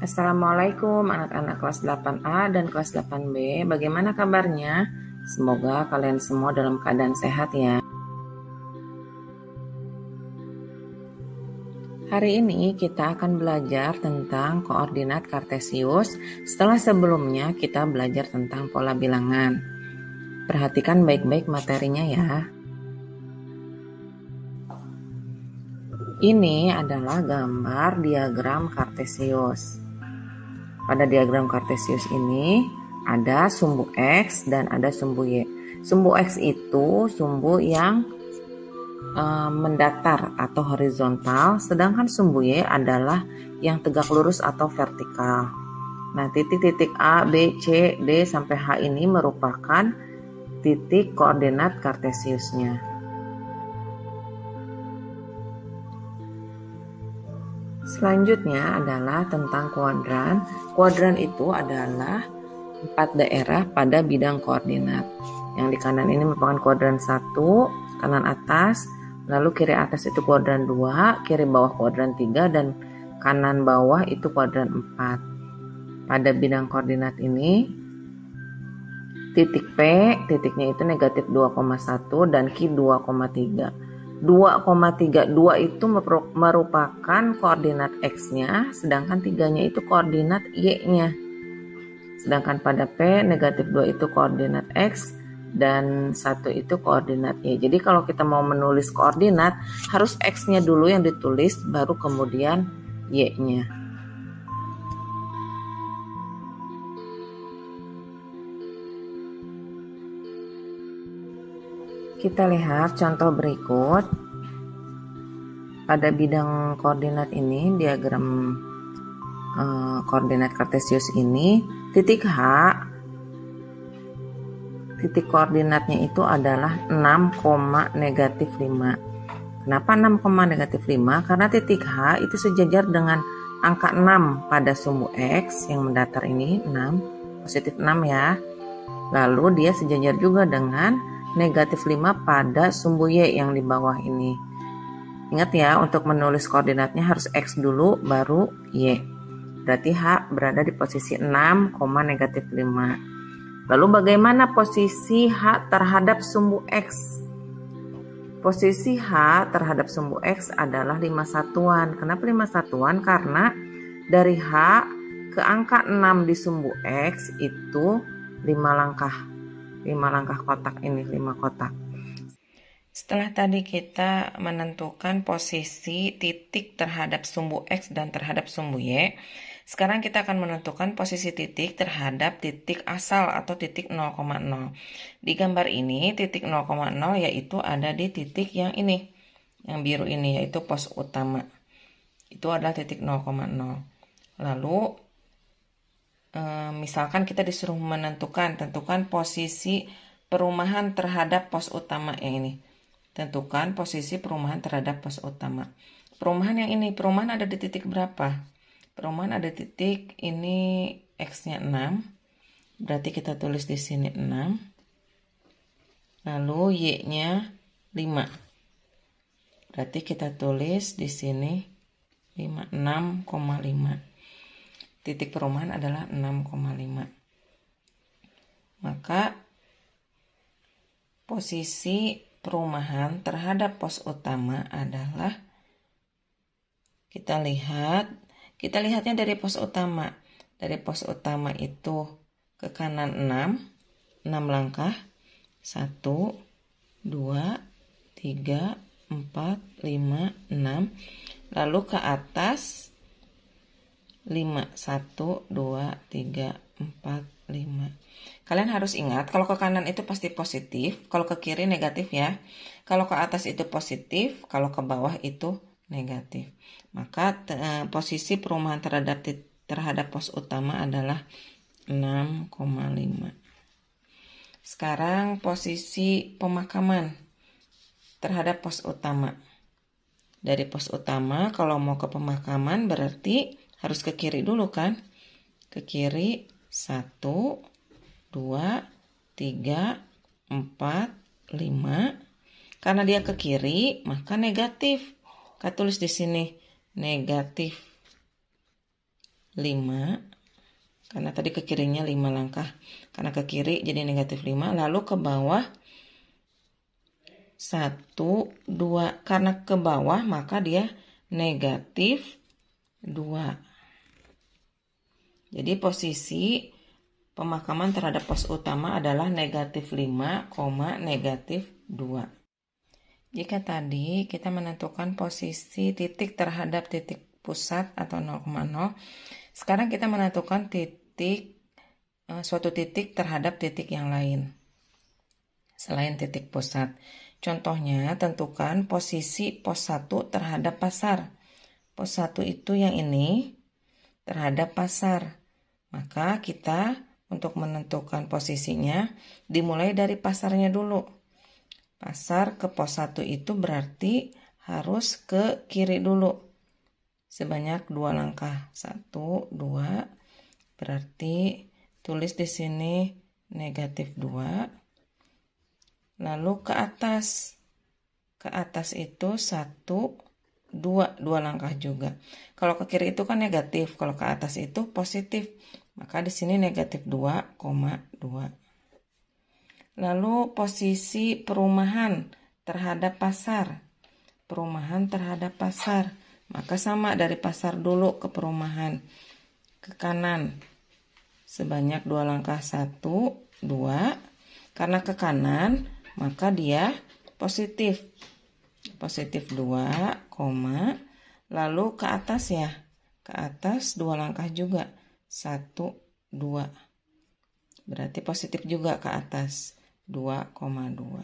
Assalamualaikum anak-anak kelas 8A dan kelas 8B. Bagaimana kabarnya? Semoga kalian semua dalam keadaan sehat ya. Hari ini kita akan belajar tentang koordinat kartesius setelah sebelumnya kita belajar tentang pola bilangan. Perhatikan baik-baik materinya ya. Ini adalah gambar diagram kartesius. Pada diagram kartesius ini ada sumbu X dan ada sumbu Y. Sumbu X itu sumbu yang mendatar atau horizontal, sedangkan sumbu Y adalah yang tegak lurus atau vertikal. Nah, titik-titik A, B, C, D sampai H ini merupakan titik koordinat kartesiusnya. Selanjutnya adalah tentang kuadran. Kuadran itu adalah 4 daerah pada bidang koordinat. Yang di kanan ini merupakan kuadran 1, kanan atas, lalu kiri atas itu kuadran 2, kiri bawah kuadran 3, dan kanan bawah itu kuadran 4. Pada bidang koordinat ini, titik P, titiknya itu negatif 2,1 dan Q 2,3. 2,32 itu merupakan koordinat X-nya, sedangkan 3-nya itu koordinat Y-nya. Sedangkan pada P, negatif 2 itu koordinat X, dan 1 itu koordinat Y. Jadi kalau kita mau menulis koordinat, harus X-nya dulu yang ditulis, baru kemudian Y-nya. Kita lihat contoh berikut. Pada bidang koordinat ini, diagram koordinat kartesius ini, titik H, titik koordinatnya itu adalah 6, negatif 5. Kenapa 6, negatif 5? Karena titik H itu sejajar dengan angka 6 pada sumbu X yang mendatar ini, 6, positif 6 ya. Lalu dia sejajar juga dengan negatif 5 pada sumbu Y yang di bawah ini. Ingat ya, untuk menulis koordinatnya harus X dulu baru Y. Berarti H berada di posisi 6, negatif 5. Lalu bagaimana posisi H terhadap sumbu X? Posisi H terhadap sumbu X adalah 5 satuan. Kenapa 5 satuan? Karena dari H ke angka 6 di sumbu X itu 5 langkah. 5 langkah kotak ini, 5 kotak. Setelah tadi kita menentukan posisi titik terhadap sumbu X dan terhadap sumbu Y, sekarang kita akan menentukan posisi titik terhadap titik asal atau titik 0,0. Di gambar ini titik 0,0 yaitu ada di titik yang ini, yang biru ini, yaitu pos utama. Itu adalah titik 0,0. Lalu misalkan kita disuruh tentukan posisi perumahan terhadap pos utama yang ini. Tentukan posisi perumahan terhadap pos utama. Perumahan yang ini, perumahan ada di titik berapa? Perumahan ada di titik ini, X-nya 6. Berarti kita tulis di sini 6. Lalu Y-nya 5. Berarti kita tulis di sini 5, 6,5. Titik perumahan adalah 6,5. Maka posisi perumahan terhadap pos utama adalah, kita lihatnya dari pos utama. Dari pos utama itu ke kanan 6 langkah. 1, 2, 3, 4, 5, 6. Lalu ke atas 5, 1, 2, 3, 4, 5. Kalian harus ingat, kalau ke kanan itu pasti positif, kalau ke kiri negatif ya. Kalau ke atas itu positif, kalau ke bawah itu negatif. Maka posisi perumahan terhadap pos utama adalah 6,5. Sekarang posisi pemakaman terhadap pos utama. Dari pos utama kalau mau ke pemakaman berarti harus ke kiri dulu kan? Ke kiri 1, 2, 3, 4, 5. Karena dia ke kiri, maka negatif. Kita tulis di sini negatif karena tadi ke kirinya 5 langkah, karena ke kiri jadi negatif 5, lalu ke bawah 1, 2, karena ke bawah maka dia negatif 2. Jadi posisi pemakaman terhadap pos utama adalah negatif 5, negatif 2. Jika tadi kita menentukan posisi titik terhadap titik pusat atau 0,0, sekarang kita menentukan suatu titik terhadap titik yang lain selain titik pusat. Contohnya, tentukan posisi pos 1 terhadap pasar. Pos 1 itu yang ini terhadap pasar. Maka kita untuk menentukan posisinya dimulai dari pasarnya dulu. Pasar ke pos 1 itu berarti harus ke kiri dulu. Sebanyak 2 langkah. 1, 2. Berarti tulis di sini negatif 2. Lalu ke atas. Ke atas itu 1, 2 langkah juga. Kalau ke kiri itu kan negatif, kalau ke atas itu positif. Maka di sini negatif 2,2. Lalu posisi perumahan terhadap pasar. Perumahan terhadap pasar. Maka sama dari pasar dulu ke perumahan. Ke kanan. Sebanyak 2 langkah. 1, 2. Karena ke kanan, maka dia positif. Positif 2, lalu ke atas ya. Ke atas 2 langkah juga. 1, 2. Berarti positif juga ke atas. 2,2.